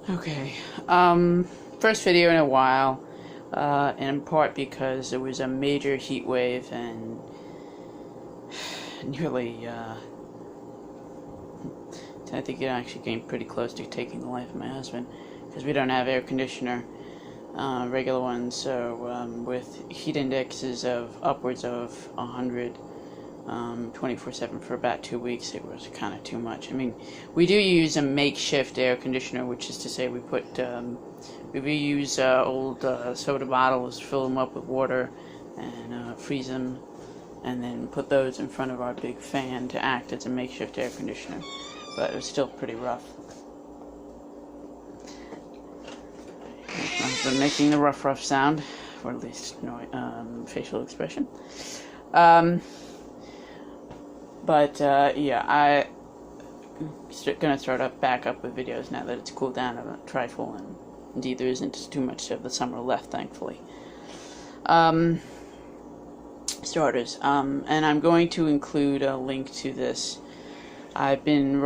Okay, first video in a while, and in part because there was a major heat wave and nearly, I think it actually came pretty close to taking the life of my husband, because we don't have air conditioner, regular ones, so with heat indexes of upwards of 100, 24/7 for about 2 weeks, it was kind of too much. I mean, we do use a makeshift air conditioner, which is to say we reuse old soda bottles, fill them up with water, and freeze them, and then put those in front of our big fan to act as a makeshift air conditioner. But it was still pretty rough. I've been making the rough sound, or at least facial expression. But yeah, I'm gonna start back up with videos now that it's cooled down a trifle, and indeed there isn't too much of the summer left, thankfully. Starters, and I'm going to include a link to this. I've been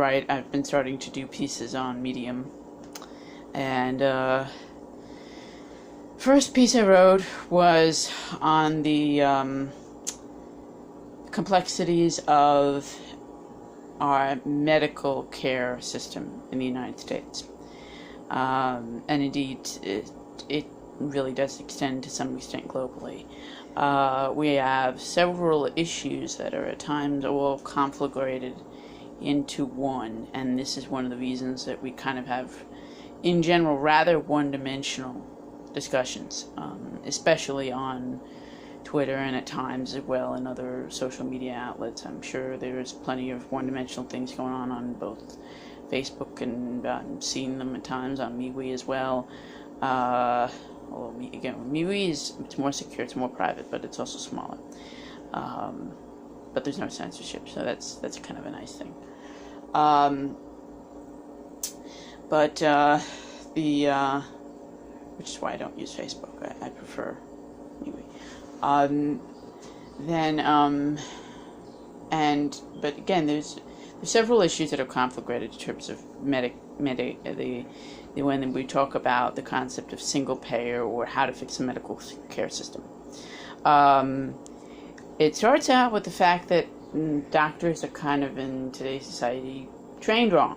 starting to do pieces on Medium, and first piece I wrote was on the complexities of our medical care system in the United States. And indeed, it really does extend to some extent globally. We have several issues that are at times all conflagrated into one, and this is one of the reasons that we kind of have, in general, rather one-dimensional discussions, especially on Twitter and at times as well in other social media outlets. I'm sure there's plenty of one-dimensional things going on both Facebook, and I'm seeing them at times on MeWe as well. Although MeWe it's more secure, it's more private, but it's also smaller. But there's no censorship, so that's kind of a nice thing. Which is why I don't use Facebook. I prefer MeWe. But again, there's several issues that are conflagrated in terms of when we talk about the concept of single payer or how to fix a medical care system. It starts out with the fact that doctors are kind of, in today's society, trained wrong,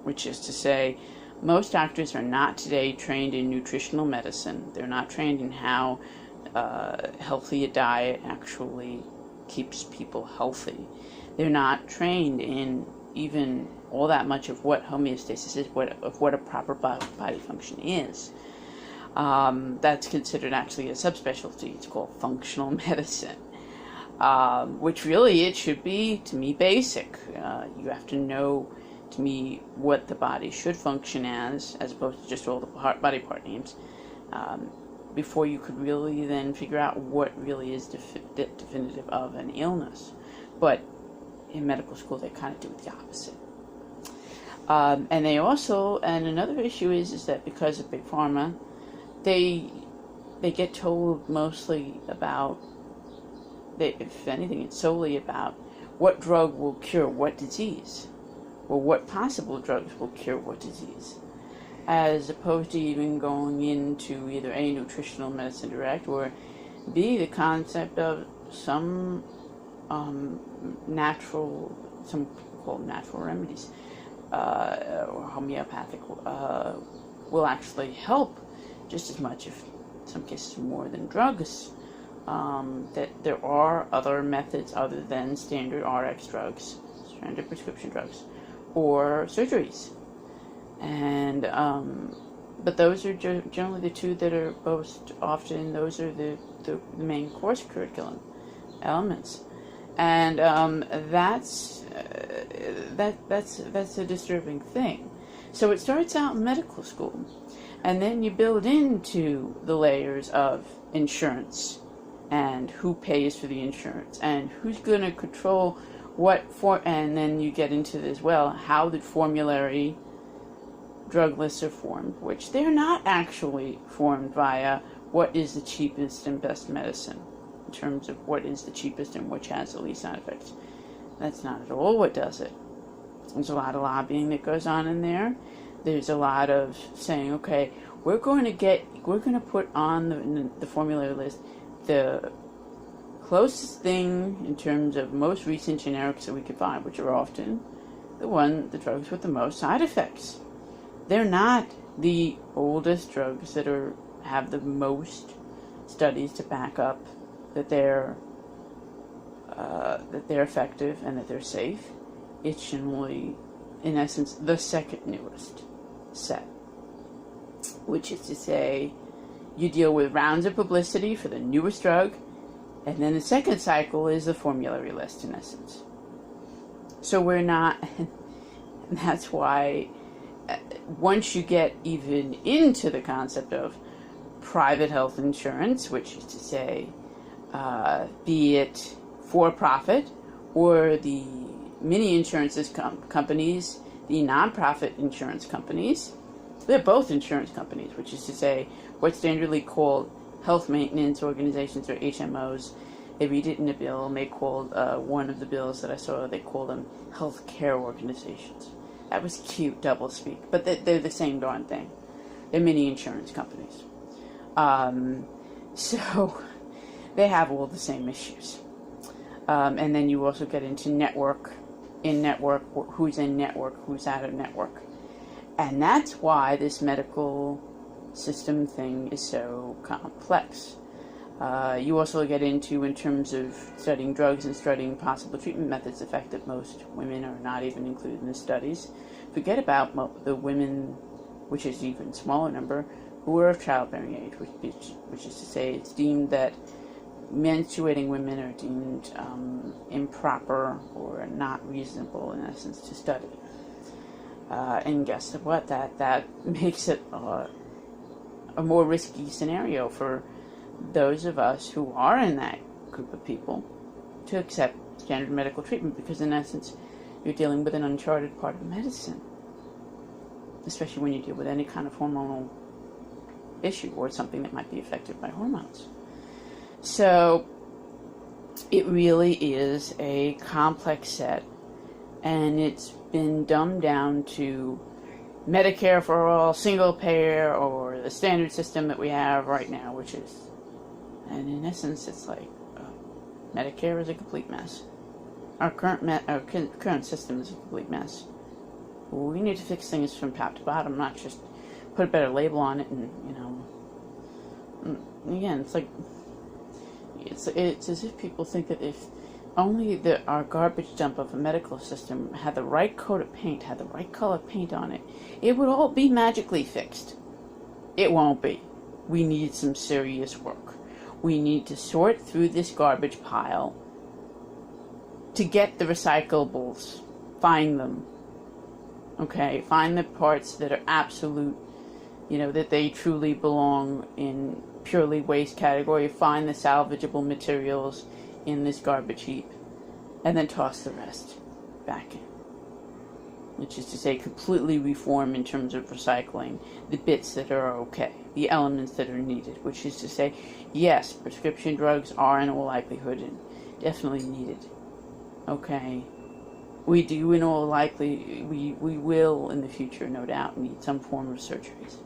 which is to say, most doctors are not today trained in nutritional medicine. They're not trained in how healthy a diet actually keeps people healthy. They're not trained in even all that much of what homeostasis is, what a proper body function is. That's considered actually a subspecialty. It's called functional medicine, which really it should be, to me, basic. You have to know, to me, what the body should function as opposed to just all the body part names. Before you could really then figure out what really is definitive of an illness. But in medical school, they kind of do the opposite. And they also, and another issue is that because of Big Pharma, they get told mostly about, if anything, it's solely about what drug will cure what disease, or what possible drugs will cure what disease, as opposed to even going into either A, nutritional medicine direct, or B, the concept of some some called natural remedies, or homeopathic, will actually help just as much, if in some cases more, than drugs. That there are other methods other than standard RX drugs, standard prescription drugs, or surgeries. And but those are generally the two that are most often. Those are the main course curriculum elements, and that's a disturbing thing. So it starts out in medical school, and then you build into the layers of insurance, and who pays for the insurance, and who's going to control and then you get into as well how the formulary drug lists are formed, which they're not actually formed via what is the cheapest and best medicine, in terms of what is the cheapest and which has the least side effects. That's not at all what does it. There's a lot of lobbying that goes on in there. there's a lot of saying, okay, we're going to put on the formulary list the closest thing in terms of most recent generics that we could find, which are often the drugs with the most side effects. They're not the oldest drugs that have the most studies to back up that they're effective and that they're safe. It's generally, in essence, the second newest set, which is to say, you deal with rounds of publicity for the newest drug, and then the second cycle is the formulary list, in essence. So we're not, and that's why once you get even into the concept of private health insurance, which is to say, be it for profit or the mini insurances companies, the non-profit insurance companies, they're both insurance companies, which is to say, what's standardly called health maintenance organizations, or HMOs. They read it in a bill, and they called one of the bills that I saw, they call them health care organizations. That was cute, doublespeak, but they're the same darn thing. They're mini insurance companies. So they have all the same issues. And then you also get into network, who's in network, who's out of network. And that's why this medical system thing is so complex. You also get into, in terms of studying drugs and studying possible treatment methods, the fact that most women are not even included in the studies. Forget about the women, which is an even smaller number, who are of childbearing age, which is to say, it's deemed that menstruating women are deemed improper or not reasonable, in essence, to study. And guess what? That makes it a more risky scenario for those of us who are in that group of people to accept standard medical treatment, because in essence, you're dealing with an uncharted part of medicine, especially when you deal with any kind of hormonal issue or something that might be affected by hormones. So it really is a complex set, and it's been dumbed down to Medicare for all, single payer, or the standard system that we have right now, which is, and in essence, it's like Medicare is a complete mess. Our current system is a complete mess. We need to fix things from top to bottom, not just put a better label on it, and again, it's like it's as if people think that if only our garbage dump of a medical system had the right coat of paint, had the right color paint on it, it would all be magically fixed. It won't be. We need some serious work. We need to sort through this garbage pile to get the recyclables. Find them. Okay? Find the parts that are absolute, that they truly belong in purely waste category. Find the salvageable materials in this garbage heap, and then toss the rest back in. Which is to say, completely reform in terms of recycling the bits that are okay, the elements that are needed. Which is to say, yes, prescription drugs are in all likelihood and definitely needed. Okay, we do in all likely, we will in the future, no doubt, need some form of surgeries.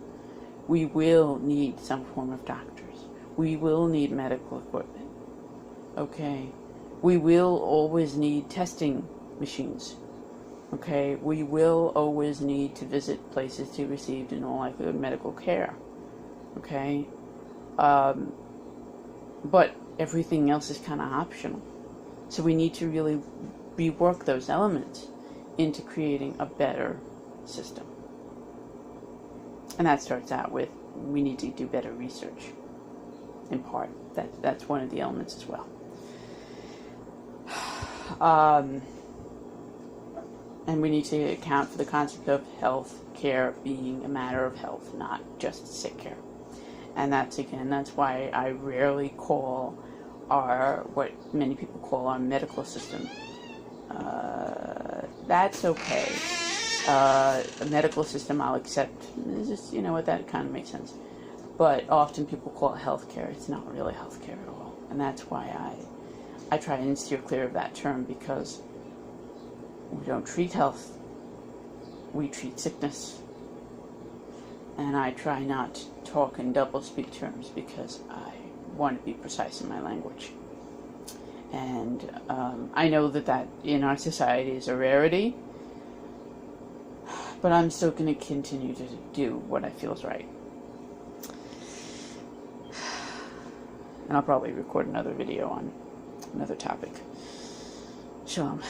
We will need some form of doctors. We will need medical equipment. Okay, we will always need testing machines. Okay, we will always need to visit places to receive, in all likelihood, medical care. Okay, but everything else is kind of optional. So we need to really rework those elements into creating a better system. And that starts out with, we need to do better research, in part. That's one of the elements as well. And we need to account for the concept of health care being a matter of health, not just sick care. And that's why I rarely call what many people call our medical system. That's okay. A medical system I'll accept. It's just, that kind of makes sense. But often people call it healthcare. It's not really healthcare at all. And that's why I try and steer clear of that term, because we don't treat health. We treat sickness. and I try not to talk in double-speak terms because I want to be precise in my language. And I know that in our society is a rarity, but I'm still going to continue to do what I feel is right. And I'll probably record another video on another topic. Shalom.